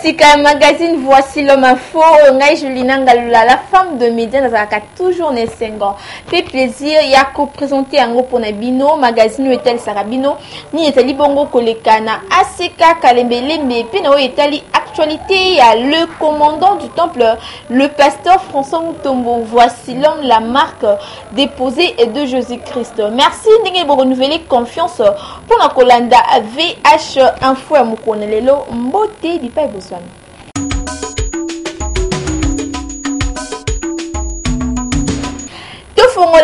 Sika magazine voici l'homme info. Ngai Julina Ngalula, la femme de média nazaka toujours ne sengo. Fait plaisir ya ko présenter yango pona bino magazine etel sarabino ni etali bongo kolekana ACK Kalembelembe pe na etali actualité ya le commandant du temple le pasteur François Mutombo. Voici l'homme, la marque déposée de Jésus-Christ. Merci de renouveler confiance pour la Kolanda VH Info ya Mukonelelo Mbote di pa Botswana.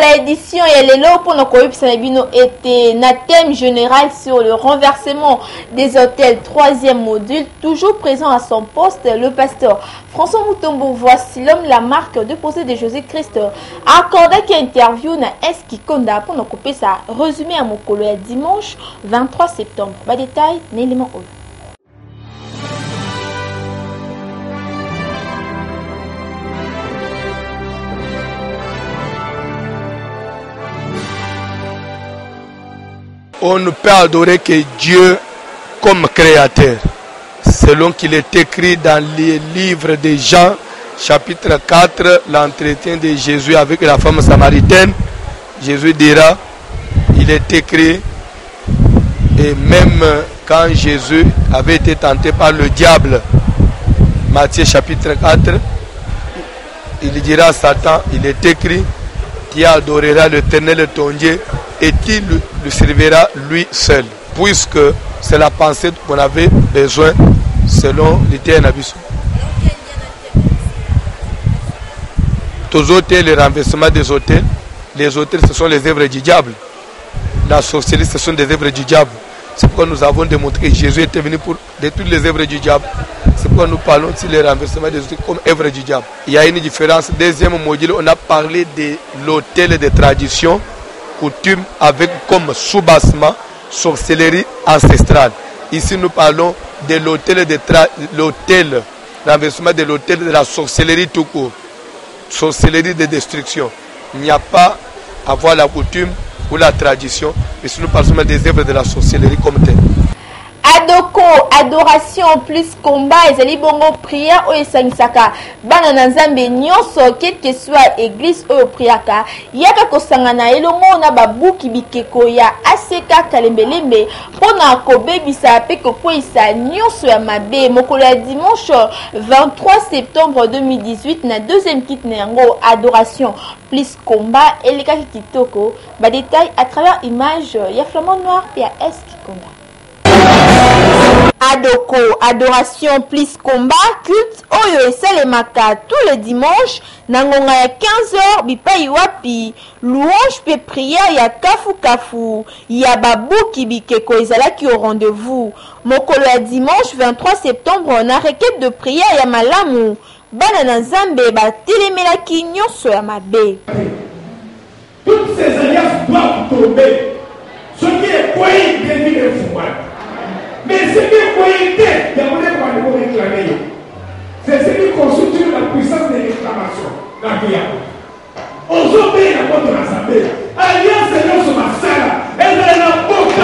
La édition et les lots pour nos Sanabino était un thème général sur le renversement des hôtels. Troisième module, toujours présent à son poste, le pasteur François Mutombo. Voici l'homme, la marque déposée de Jésus-Christ. Accordé qui interview na Eski Konda pour nous couper ça. Résumé à mon collègue dimanche 23 septembre. Pas détail, n'élément haut. On ne peut adorer que Dieu comme créateur. Selon qu'il est écrit dans les livres de Jean, chapitre 4, l'entretien de Jésus avec la femme samaritaine, Jésus dira, il est écrit, et même quand Jésus avait été tenté par le diable, Matthieu chapitre 4, il dira à Satan, il est écrit, qui adorera l'Éternel ton Dieu et qui le servira lui seul. Puisque c'est la pensée qu'on avait besoin selon l'Éternel. Tous hôtels, le renversement des hôtels, les hôtels ce sont les œuvres du diable. La sorcellerie ce sont des œuvres du diable. C'est pourquoi nous avons démontré que Jésus était venu pour détruire les œuvres du diable. C'est pourquoi nous parlons sur le renversement des hôtels comme œuvre du diable. Il y a une différence. Deuxième module, on a parlé de l'hôtel de tradition, coutume avec comme soubassement, sorcellerie ancestrale. Ici nous parlons de l'hôtel, renversement de l'hôtel de la sorcellerie tout court. Sorcellerie de destruction. Il n'y a pas à voir la coutume ou la tradition, mais si nous parlons des œuvres de la sorcellerie comme telle. Adoko, adoration plus combat, ezali bongo prière oyo esangisaka bana na nzambe nyonso quelle que soit église oyo priaka yaka kosangana elongo na babuki bikeko ya ACK Kalembelembe mpona kobebisa pe kokweyisa nyonso ya mabe. Mokolo ya dimanche 23 septembre 2018 na deuxième kit na yango adoration plus combat elekaki kitoko ba détail à travers image ya flamand noir pe ya Eski Konda. Adoko, adoration plus combat, culte oyo esalemaka tous les dimanches na ngonga ya 15h bipai wapi louange pe prière ya kafu ya babuki bikeko ezalaki au rendez-vous. Mokolo ya dimanche 23 septembre na requête de prière ya malamu bana na nzambe batelemelaki nyonso ya mabe. Toutes ces alliances doivent tomber. Ce qui est coïn devient le fouet. Mais ce qui est coïnité, il y a moyen pour réclamer. C'est ce qui constitue la puissance de réclamation. La vie. Aujourd'hui, la porte de l'Assemblée. Alliance et non sur ma salle. Elle est la porte.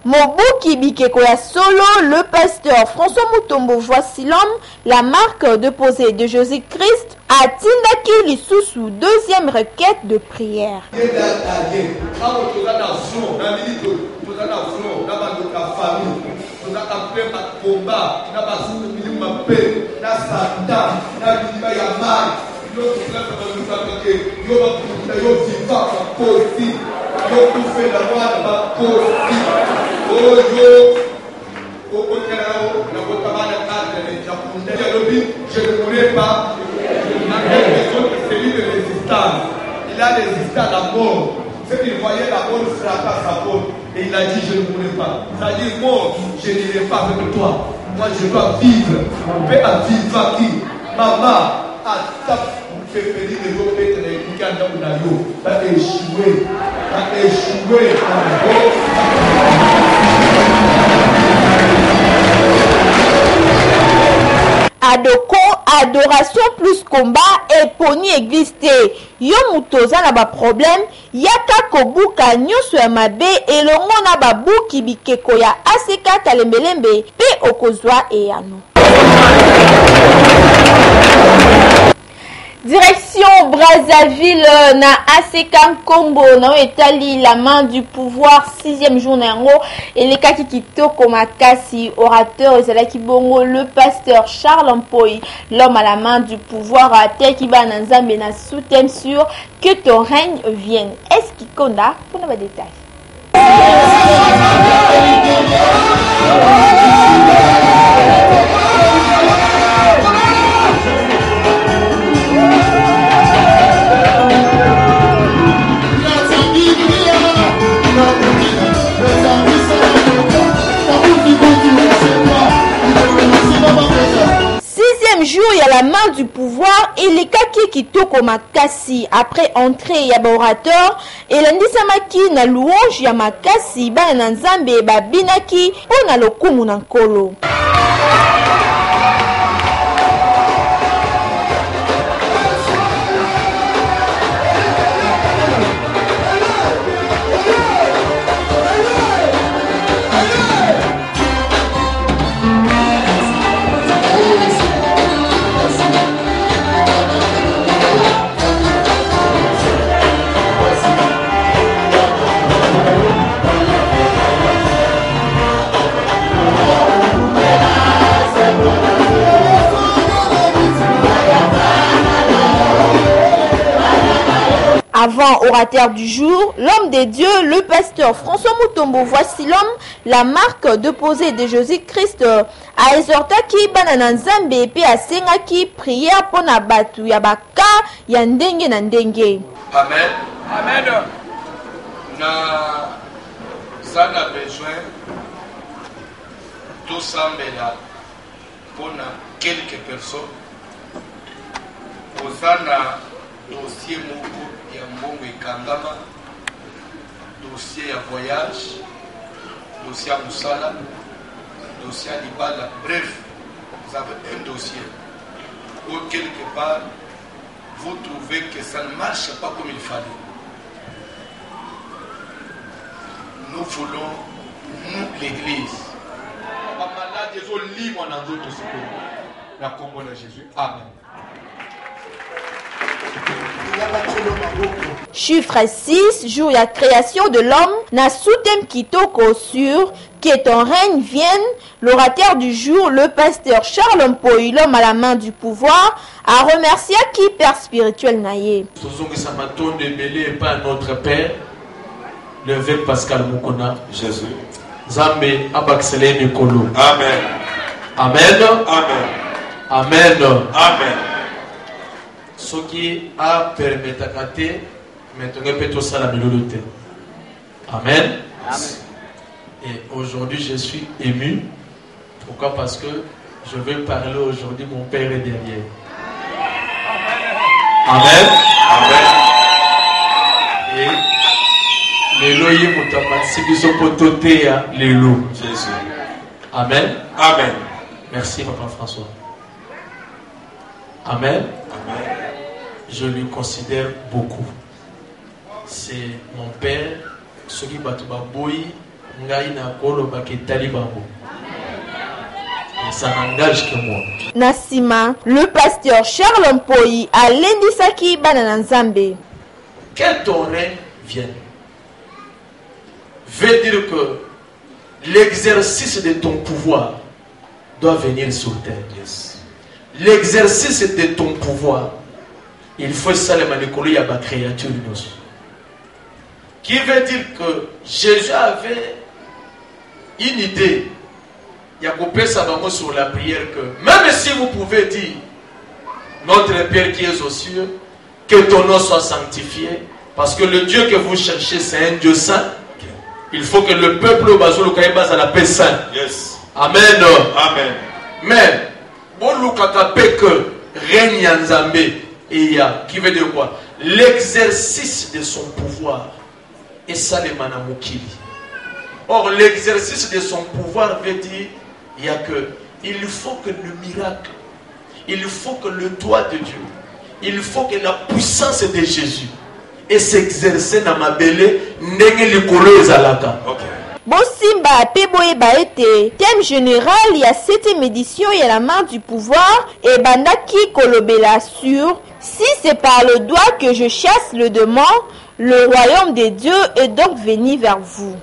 Mobuki Bikeko ya solo, le pasteur François Mutombo. Voici l'homme, la marque déposée de Jésus-Christ à Tindaki Lisusu, deuxième requête de prière. Je ne connais pas. C'est lui de résistance. Il a résisté à la mort. C'est qu'il voyait la mort frapper à sa porte. Et il a dit je ne connais pas. Il a dit mort, je n'irai pas avec toi. Moi je dois vivre. On peut vivre qui? Maman, à ta préférée de vos pères de l'éducation de la yo. A échoué. A échoué. Adoko, adoration plus combat et poni église te. Yo mutoza na ba problème yaka kobuka nyonso ya mabe elongo na babuki bikeko ya aseka kalembelembe pe okozwa eyano. Direction Brazzaville na ASECAN Congo na etali la main du pouvoir 6e jour na yango elekaki kitoko makasi orateur ezalaki bongo le pasteur Charles Mpoyi l'homme à la main du pouvoir ateki bana nzambe na sous-thème sur que ton règne vienne. Est-ce qu'il konda pour nos détails? 6e jour, il y a la main du pouvoir et les kaki kitoko makasi après entrée ya ba orateur et landisamaki na louange ya makasi bana na nzambe babinaki pona lokumu na nkolo. Avant orateur du jour, l'homme de Dieu, le pasteur François Mutombo, voici l'homme, la marque déposée de Jésus-Christ, a exhortaki banana nzambe pe asengaki prière pour na batu ya baka ya ndenge na ndenge. Amen. Amen. Ça a besoin tout sembler pour quelques personnes. Pour ça, dossier moko ya mbongo ekangama, dossier ya voyage, dossier ya musala, dossier ya libala. Bref, vous avez un dossier où quelque part vous trouvez que ça ne marche pas comme il fallait. Nous voulons, nous l'église, pas malade, ils ont libre en d'autres secours. La Congo de Jésus. Amen. Chiffre 6, jour de la création de l'homme, na sous-thème kitoko sur que ton règne vienne, l'orateur du jour, le pasteur Charles Mpoyi, l'homme à la main du pouvoir, a remercié qui père spirituel naïe. Notre Père, le Vêt Pascal Mukona, Jésus. Zambé Abaxele Mikolo. Amen. Amen. Amen. Amen. Amen. Ce qui a permis de gâter, maintenant peut tout ça la mélodie. Amen. Amen. Et aujourd'hui je suis ému. Pourquoi? Parce que je vais parler aujourd'hui, mon Père est derrière. Amen. Amen. Et les lois y ont les lois. Jésus. Amen. Amen. Merci Papa François. Amen. Amen. Je lui considère beaucoup. C'est mon père, ce qui bat baboui, ngai na kolo baketali babo. Et ça n'engage que moi. Nassima, le pasteur Charles Mpoyi a lendisaki banana nzambe. Que ton règne vienne veut dire que l'exercice de ton pouvoir doit venir sur terre. Yes. L'exercice de ton pouvoir, il faut ça le manipuler à ma créature. Qui veut dire que Jésus avait une idée. Il y a coupé ça sur la prière que même si vous pouvez dire notre Père qui est aux cieux, que ton nom soit sanctifié, parce que le Dieu que vous cherchez c'est un Dieu saint. Il faut que le peuple au Bazou Lukaïbas à la paix saint. Yes. Amen. Amen. Mais bon Lukakape que règne Nzambe et ya qui veut dire quoi? L'exercice de son pouvoir et ça les manamukili. Or l'exercice de son pouvoir veut dire il y a que il faut que le miracle, il faut que le doigt de Dieu, il faut que la puissance de Jésus et s'exercer dans ma belle ndenge likolo ezalaka. Bosimba Peboye Baete, thème général, il y a 7e édition, il y a la main du pouvoir, et Bandaki Kolobela sur si c'est par le doigt que je chasse le démon, le royaume des dieux est donc venu vers vous.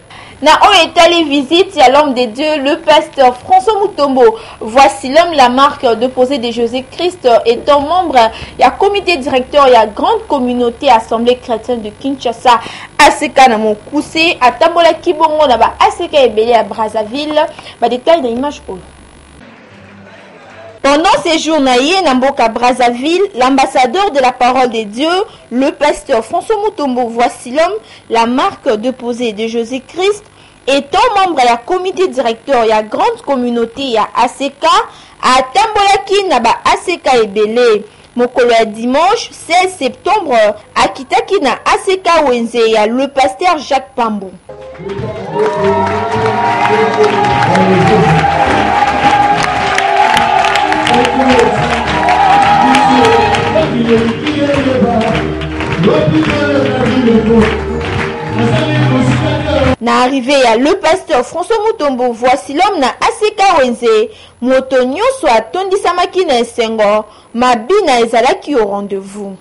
Na Oetali visite à l'homme de Dieu, le pasteur François Mutombo. Voici l'homme, la marque déposée de Jésus-Christ, étant membre, il y a comité directeur, il y a grande communauté assemblée chrétienne de Kinshasa. Aseka na Mokousé, à Tambola Kibongo, na Aseka Ebele à Brazzaville, détail dans l'image. Pendant ces jours à Mboka Brazzaville, l'ambassadeur de la parole de Dieu, le pasteur François Mutombo, voici l'homme, la marque déposée de Jésus-Christ, étant membre de la comité directeur, il y a grande communauté, il y a ACK, à Tambolaki, Naba ACK et Belé. Mokolo ya dimanche 16 septembre, à Kitaki na ACK Wenze, il y a le pasteur Jacques Pambo. Na arrivé à le pasteur François Mutombo, voici l'homme na Aseka Wenze, Motonyo soit Tondi Samaki na Esengo, Mabina ezalaki au rendez-vous.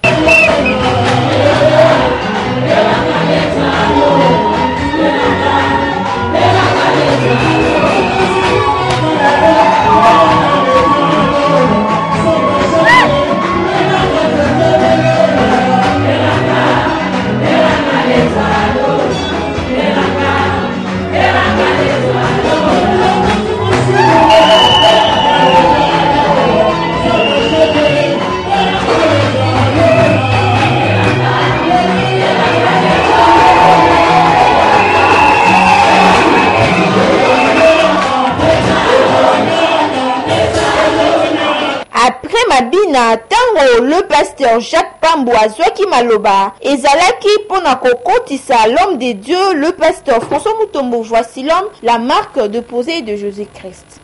Mabina tango le pasteur Jacques Pambo azwaki maloba ezalaki pona kokotisa l'homme de Dieu le pasteur François Mutombo. Voici l'homme, la marque déposée de Jésus-Christ.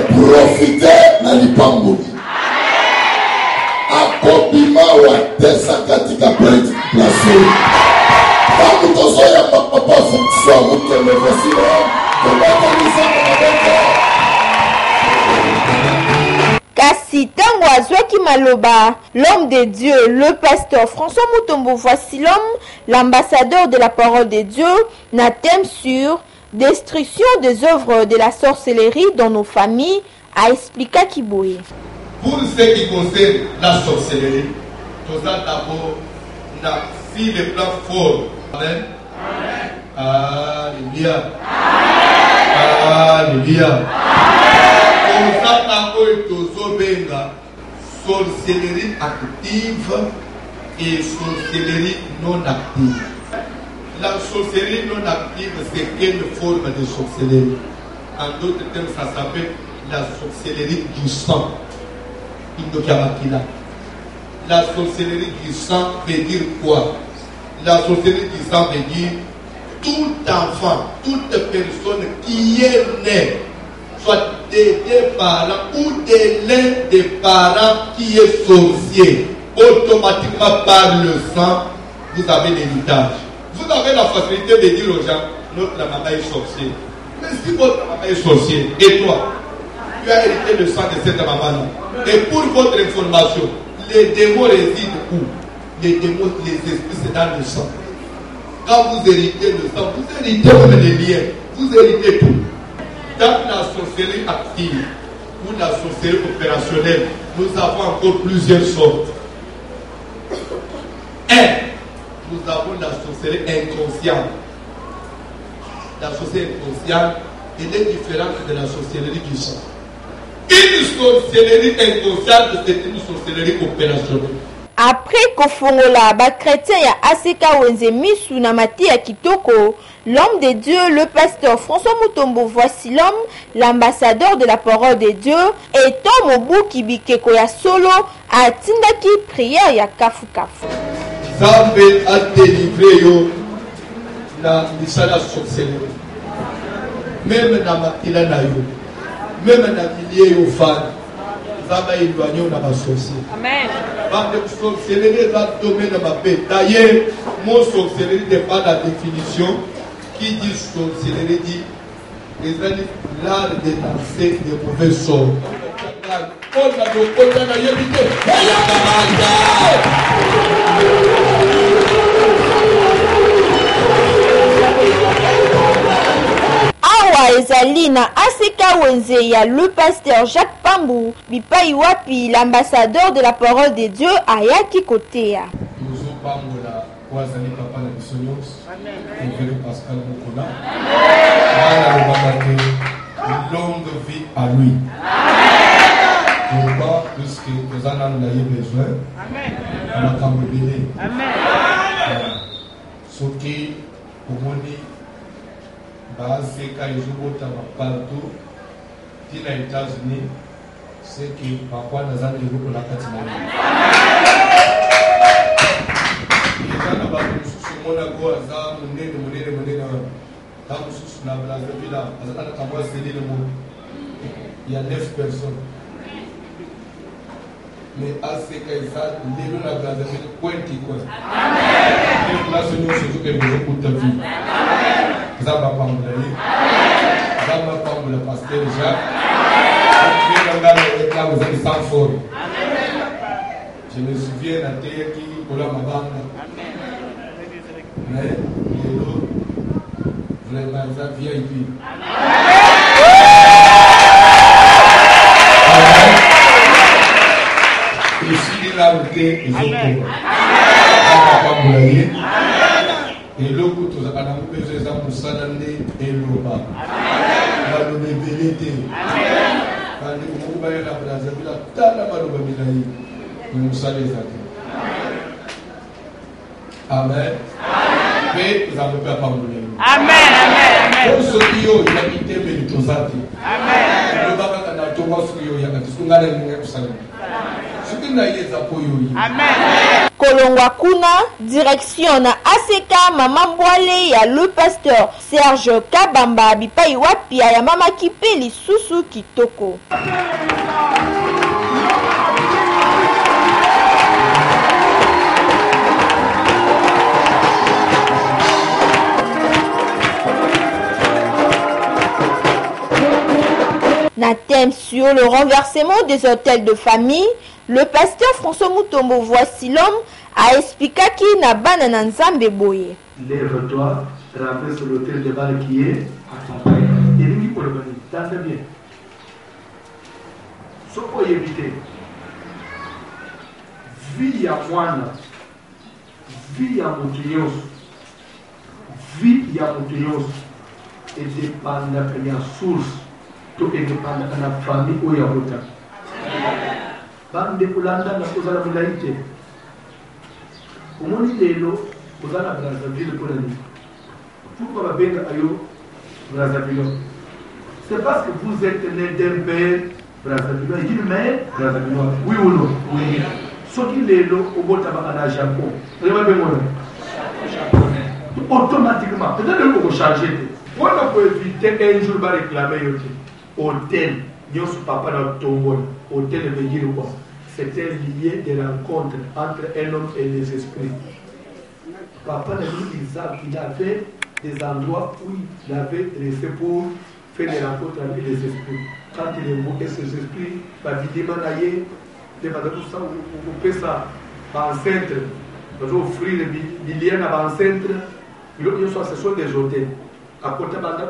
Profiter na lipamboli akobima wa tesa katika place kama tozoya papa fonction mukele vasilo tobakanisa maboko kasi tango azwaki maloba l'homme de Dieu le pasteur François Mutombo. Voici l'homme, l'ambassadeur de la parole de Dieu, na thème sur destruction des œuvres de la sorcellerie dans nos familles, a expliqué Kiboé. Pour ce qui concerne la sorcellerie, tout ça d'abord, si le plan fort. Amen. Alléluia. Alléluia. Tout ça d'abord est toujours bien sorcellerie active et sorcellerie non active. La sorcellerie non active, c'est quelle forme de sorcellerie? En d'autres termes, ça s'appelle la sorcellerie du sang. La sorcellerie du sang veut dire quoi? La sorcellerie du sang veut dire tout enfant, toute personne qui est née, soit des parents ou de l'un des parents qui est sorcier, automatiquement par le sang, vous avez l'héritage. Vous avez la facilité de dire aux gens, notre maman est sorcier. Mais si votre maman est sorcier, et toi, tu as hérité le sang de cette maman-là. Et pour votre information, les démons résident où? Les démons, les esprits, c'est dans le sang. Quand vous héritez le sang, vous héritez même les liens, vous héritez tout. Dans la sorcellerie active ou la sorcellerie opérationnelle, nous avons encore plusieurs sortes. Nous avons la sorcellerie inconsciente. La sorcellerie inconsciente, elle est différente de la sorcellerie du sang. Une sorcellerie inconsciente, c'est une sorcellerie opérationnelle. Après Kofongola, chrétien ya Aseka Wenze Misu na mati ya Kitoko, l'homme de Dieu, le pasteur François Mutombo, voici l'homme, l'ambassadeur de la parole de Dieu, étant Mobu Kibikeko ya solo, atindaki prière ya kafu kafu. Nzambe a délivré yo na misala sorcellerie. Même na makila na yo, même na milieu yo fan, Nzambe éloigné na ba sorcier. Amen. Bande sorcellerie va domaine ma paix. D'ailleurs, mon sorcellerie n'est pas la définition. Qui dit sorcellerie dit l'art de lancer de mauvais sorts. Awa ezali na Aseka Wenze ya le pasteur Jacques Pambou bipai wapi l'ambassadeur de la parole de Dieu ayaki kotea. Longue vie à lui. Pourquoi? Puisque nous en avons besoin. On a qu'à me bénir. Ce qui, pour moi, c'est quand ils ont partout, dans les États-Unis, c'est que parfois nous avons des groupes pour la catégorie. Il y a 9 personnes. Mais à ce cas-là, les gens ont besoin de pointer quoi. Et là, c'est nous surtout que nous écoutons ta vie. Vous avez pas m'oublié. Vous avez pas m'oublié le pasteur Jacques. Vous avez sans forme. Je me souviens de la terre qui pour la bande. Mais les autres, vous avez pas VIP. Et si il a été, ils ont et l'autre, tout ça, on a besoin de ça dans les loba. On va le révéler. On va le révéler la place. On va le révéler. Nous savons les Amen. Mais vous n'avez pas parlé. Amen. Pour ceux qui ont été méritosati. Amen. Le baba kana toba suyo ya katisungana ni kusali. Sukina yeza koyo. Amen. Kolongwa kuna direction na Aseka mama Mbwale ya le pasteur Serge Kabamba bipai wapi ya mama Kipeli susu kitoko. Na thème sur le renversement des hôtels de famille, le pasteur François Mutombo Voici l'homme a expliqué qu'il n'a pas de nzambe boye. Lève-toi, traverse l'hôtel de balle qui est à ton père. Et lui pour le venir, t'entends bien. Ce qu'on éviter, vie à moine, vie à moutillons, vie à moutillons, et dépend de la source. Tout est dépendant de la famille ou ya bota. Bande kulanda na kozala mulaite. Omoni lelo kozala Brazzaville pour l'année. Pourquoi babenga ayo Brazzaville? C'est parce que vous êtes né d'un père Brazzaville. Il dit mais Brazzaville. Oui ou non? Oui. Ce qui lelo au bota ba Japon. Vous avez bien japonais. Automatiquement, peut-être que vous changez. On peut éviter un jour de réclamer hôtel, nous papa dans tombol, hôtel veut dire quoi? C'était lié de rencontre entre un homme et les esprits. Papa il avait des endroits où il avait resté pour faire des rencontres avec les esprits. Quand il évoquait ces esprits, il dit Manaye, il va tout ça, vous pouvez ça dans le centre, vous offrir des liens dans le centre, ce sont des hôtels. À côté de Banda,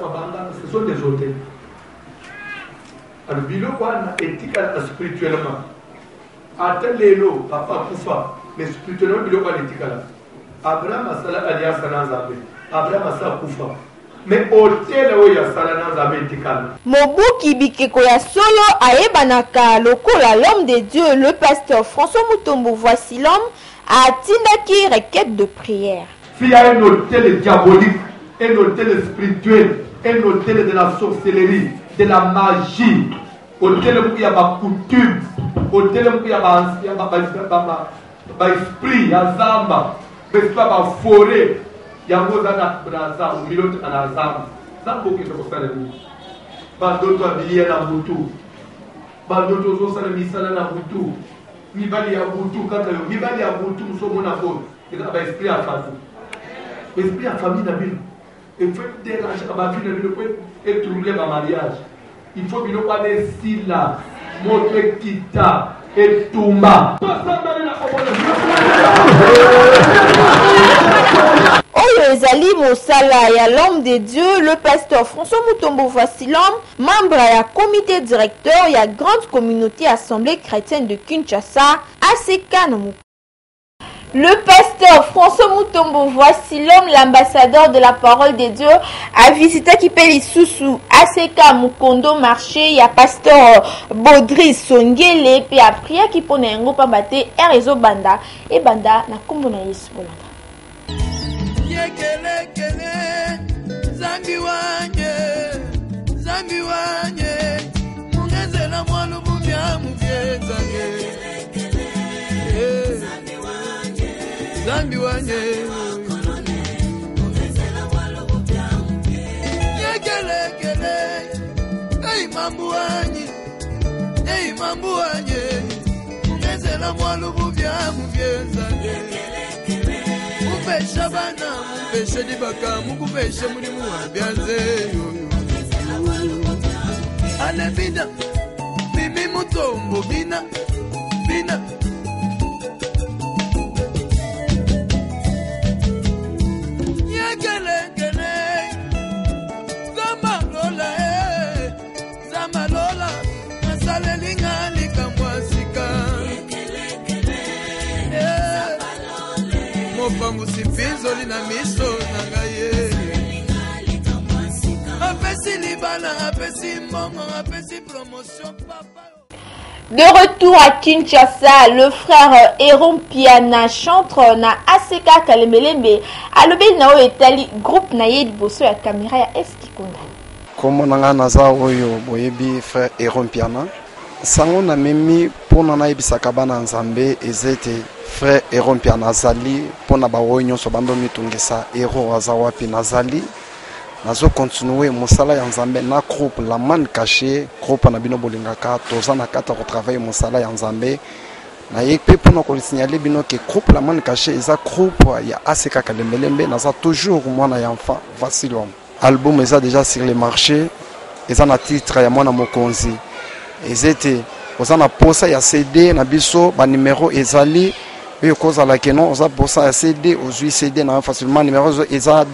ce sont des hôtels. Alors, bilo wana éthique spirituellement. Attends les lots, papa kufa, mais spirituellement bilo wana éthique là. Abraham a sala alliance na Nzambe. Abraham a sala kufa. Mais hôtel où ya sala na Nzambe éthique là. Mobuki bikeko ya solo ayebanaka lokola l'homme de Dieu, le pasteur François Mutombo Voici l'homme a tindaki requête de prière. S'il y a un hôtel diabolique, un hôtel spirituel, un hôtel de la sorcellerie, de la magie, hôtel où il y a ma coutume, Hôtel qui a esprit, ya zamba, mais pas forêt, ya mozana braza, ou milot à zamba. Zambo qui est pour ça le mi. Ba d'autres habillés na butu. Ba d'autres aussi na misala na butu. Mi bali ya butu quand mi bali ya butu nous sommes na bonne. Et là ba esprit à famille. Esprit à famille na ville. Et faut déranger ba ville na ville et trouver ba mariage. Il faut que nous parlions ici là. Motre kita et tumba. Oyo ezali mosala ya l'homme de Dieu, le pasteur François Mutombo Vasilom, membre ya comité directeur ya grande communauté assemblée chrétienne de Kinshasa, ACK Namu. Le pasteur François Mutombo Vasilom, l'ambassadeur de la parole de Dieu, a visité Kipeli Soussou, ACK Mukondo marché, ya pasteur Baudry Songele, puis a prié qui pone ngo pambate Erezo Banda, et Banda na kombo na Yesu bolanda. Yekelekele, zambi wanye, mungezela mwalu bubya mufyezange. Zambi wanye, yekelekele, ei mambu wanye, mungezela mwalu bubya mufyezange. Mupesha bana, mupesha dibaka, mupesha mulimu wabyanze. Ale bina, mimi Mutombo bina. Yekelekele, zama lola, masale lingali kamwasika. Mopangu sifizo lina miso nangaye. Apesi libana, apesi momo, apesi promotion papa. De retour à Kinshasa, le frère Héron Piana chantre na ACK Kalemelembe alobi nao etali groupe na ye liboso ya caméra ya Eskikonda. Comme nanga naza oyo boyebi frère Héron Piana sango na memi pona na yebisaka bana nzambe ezete frère Héron Piana azali pona ba oyo nyonso bando mitungisa Héron aza wapi nazali nazo continuer mosala ya nzambe na groupe la man caché groupe na bino bolingaka toza na kata ko travailler mosala ya nzambe na yepe pona ko signaler bino ke groupe la man caché eza groupe ya ACK Kalemelembe naza toujours mwana ya enfant Vasilom. Album eza déjà sur le marché eza na titre ya mwana mokonzi ezete oza na posa ya CD na biso ba numéro ezali oyo kozala keno oza posa ya CD ozui CD na facilement numéro eza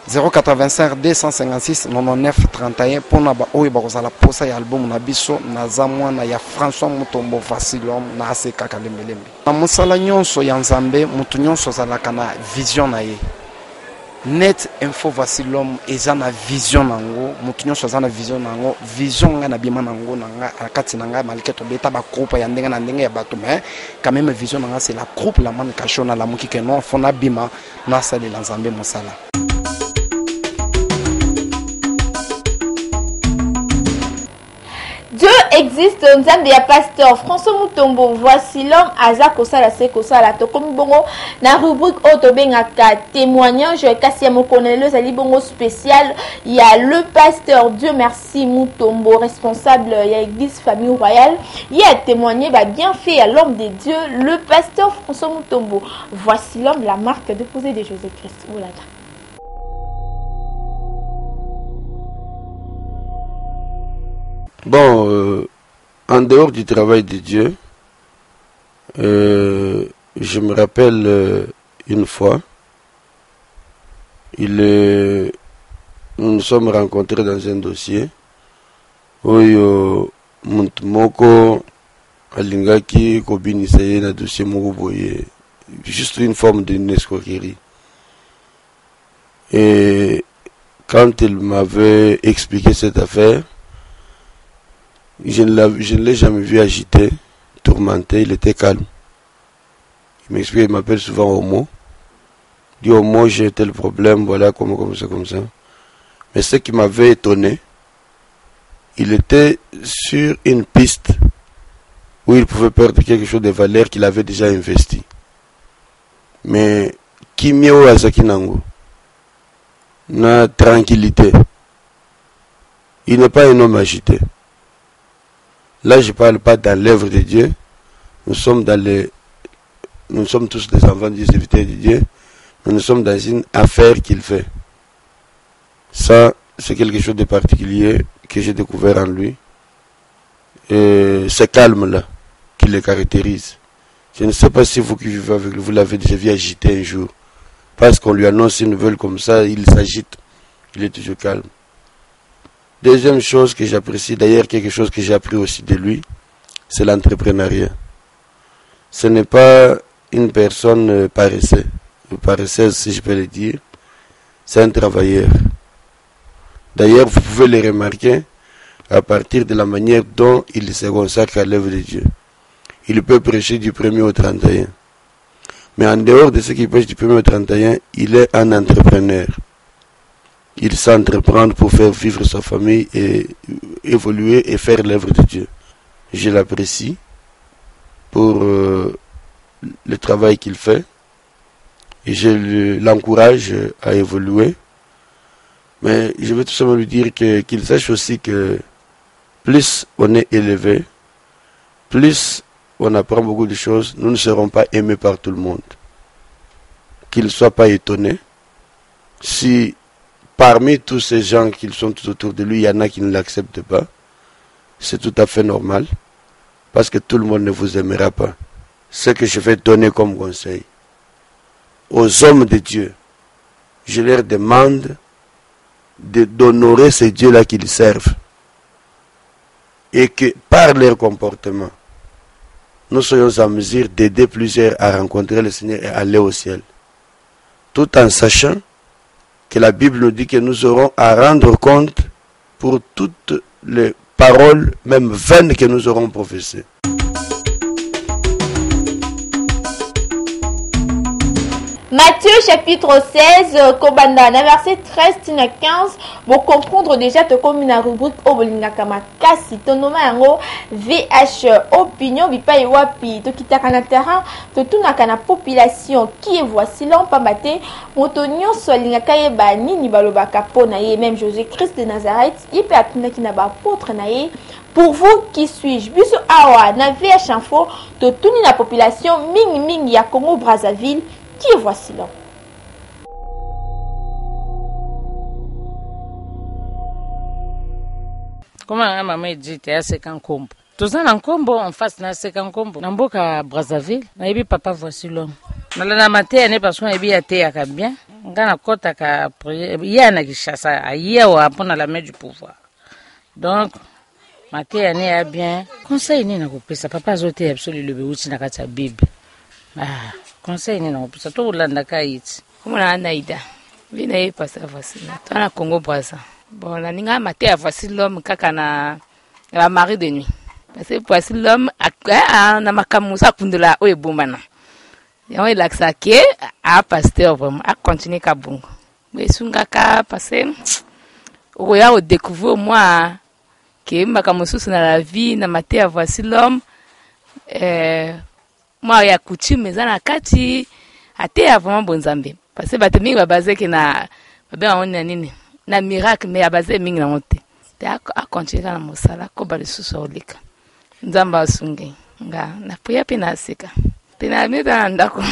085 256 99 31 pona ba oyo bakozala posa ya album na biso naza mwana ya François Mutombo Vasilom na ACK Kalemelembe. Na mosala nyonso ya nzambe mutu nyonso azalaka na vision na ye. Net info Vasilom eza na vision nango mutu nyonso aza na vision nango vision nga na bima nango nanga akati nanga maliketo beta ba groupe ya ndenge na ndenge ya bato mais quand même vision nanga c'est la groupe la man kashona la muki keno fona bima na sali la nzambe mosala. Dieu existe, nzambe ya pasteur François Mutombo Vasilom aza kosala se kosala to komi bongo na rubrique otobengaka témoignage kasi ya mokonelo ezali bongo spécial ya le pasteur Dieu merci Mutombo responsable ya église famille royale il a témoigné ba bienfait à l'homme de Dieu le pasteur François Mutombo Vasilom la marque déposée de Jésus-Christ. Voilà. Bon, en dehors du travail de Dieu, je me rappelle une fois, nous nous sommes rencontrés dans un dossier où Moko Alingaki Kobinisaye na dossier Mokoboye, juste une forme d'escroquerie. Et quand il m'avait expliqué cette affaire, je ne l'ai jamais vu agité, tourmenté, il était calme. Il m'explique, il m'appelle souvent Homo. Il dit Homo, j'ai tel problème, voilà, comme ça. Mais ce qui m'avait étonné, il était sur une piste où il pouvait perdre quelque chose de valeur qu'il avait déjà investi. Mais Kimio Azakinango, na tranquillité. Il n'est pas un homme agité. Là, je ne parle pas dans l'œuvre de Dieu. Nous sommes tous des enfants du serviteur de Dieu. Mais nous sommes dans une affaire qu'il fait. Ça, c'est quelque chose de particulier que j'ai découvert en lui. Et ce calme-là qui le caractérise. Je ne sais pas si vous qui vivez avec lui, vous l'avez déjà vu agiter un jour. Parce qu'on lui annonce une nouvelle comme ça, il s'agite. Il est toujours calme. Deuxième chose que j'apprécie, d'ailleurs quelque chose que j'ai appris aussi de lui, c'est l'entrepreneuriat. Ce n'est pas une personne paresseuse si je peux le dire. C'est un travailleur. D'ailleurs, vous pouvez le remarquer à partir de la manière dont il se consacre à l'œuvre de Dieu. Il peut prêcher du 1er au 31. Mais en dehors de ce qu'il prêche du 1er au 31, il est un entrepreneur. Il s'entreprend pour faire vivre sa famille et évoluer et faire l'œuvre de Dieu. Je l'apprécie pour le travail qu'il fait et je l'encourage à évoluer. Mais je veux tout simplement lui dire qu'il sache aussi que plus on est élevé, plus on apprend beaucoup de choses, nous ne serons pas aimés par tout le monde. Qu'il ne soit pas étonné si parmi tous ces gens qui sont tout autour de lui, il y en a qui ne l'acceptent pas. C'est tout à fait normal, parce que tout le monde ne vous aimera pas. Ce que je vais donner comme conseil aux hommes de Dieu, je leur demande d'honorer ces dieux-là qu'ils servent. Et que par leur comportement, nous soyons en mesure d'aider plusieurs à rencontrer le Seigneur et à aller au ciel. Tout en sachant que la Bible nous dit que nous aurons à rendre compte pour toutes les paroles, même vaines, que nous aurons professées. Matthieu chapitre 16, Kobanda, verset 13 à 15, pour comprendre déjà te comme une rubrique au bolingaka makasi, ton nom yango VH opinion bipa et wapi, to kitaka na terrain, to tunaka na population qui est voici l'empamate, motonio solingaka yeba nini balobaka po na ye, même Jésus-Christ de Nazareth, ipe atuna ki na ba apôtre na ye. Pour vous, qui suis-je? Biso awa na VH info, to tuni na population mingi ya Congo Brazzaville. Qui est voici là? Comment maman dit que c'est un combo? Tous en combo en face na c'est un combo. Namboka Brazzaville, na ibi papa voici l'homme. Na la matin ne parce qu'on ibi até à bien. Ngana kota ka yana kishasa aïe wa pona la main du pouvoir. Donc matin ne a bien. Conseil ni na kopesa papa zote absolu le beuti na kata Bible. Ah, conseil ni na kopesa to ulanda kaiti. Comment na naida? Vina ye pasa voici. Tana Congo Brazza. Bon, la ninga maté à voici l'homme kaka na la mari de nuit. Parce que voici l'homme na makamusa kundula o ebomana. Yawe il aksake a pasteur vraiment a continuer ka bongo. Mais sunga ka passer oya o découvrir moi que makamusu na la vie na maté à voici l'homme moi ya coutume za na kati ate a vraiment bonzambe. Parce que batemi ba basé que na ba on na nini na miracle mais abaze mingi na mote te a continuer na mosala ko ba lisusu olika nzamba asunge nga na puya pe na sika te na meta ndako.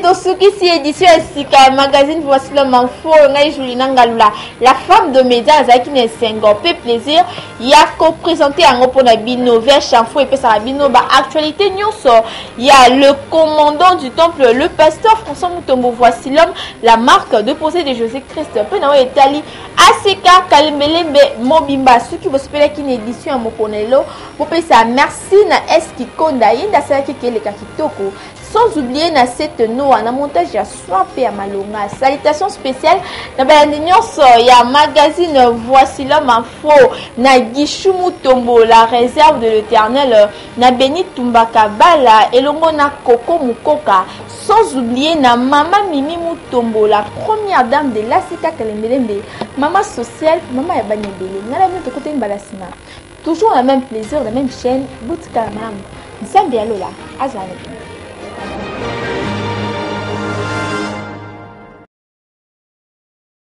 Tosuki édition Sika magazine voici le manfo ngai Julina Ngalula la femme de médias Zaki ne sengo pe plaisir ya ko présenter en opona bino vers chanfo et pesa bino ba actualité nyonso ya le commandant du temple le pasteur François Mutombo voici l'homme la marque de posée de Jésus-Christ pe na etali ACK Kalembelembe Mobimba suki bospela ki édition mokonelo po pesa merci na eski konda yinda saki keleka kitoko sans oublier na cette noa na montage ya soin pe ya malonga. Salutations spéciales na balandinyoso ya magazine Voici l'homme en faux na Gishumu Tombo la réserve de l'Éternel na Beni Tumbaka Bala elongo na Koko Mukoka, sans oublier na Mama Mimi Mutombo la première dame de l'Asika Kalembelembe, maman sociale, maman ya Banyebele. Na la minute côté Balasina. Toujours le même plaisir, la même chaîne, Boutika Mam. Nsambi Alola, Azane.